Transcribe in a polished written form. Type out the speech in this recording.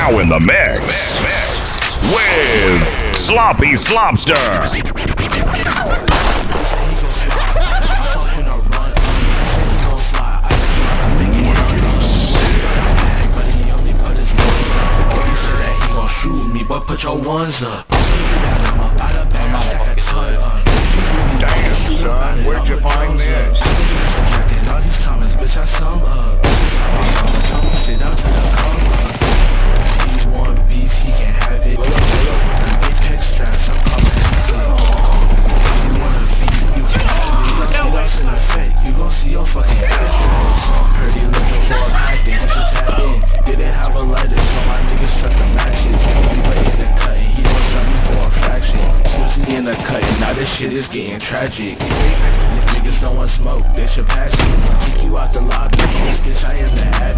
now in the mix with Sloppy Slopster. Shoot me, but put your ones up. Damn, son, where'd you find this? All these comments, bitch, I sum up. Shit out to the come up. He want beef, he can have it. Pull up with them Apex straps, I'm coming. You wanna beef, you can have it. Get us in the fake, you gon' see your fucking ass. Heard you looking for a pack, then you should tap in. Didn't have a lighter, so my niggas struck the matches. We waited and cutting, he gon' sell me for a fraction. Seriously in the cutting, now this shit is getting tragic. Niggas don't want smoke, they should pass it. Kick you out the lobby, bitch, I am the addict.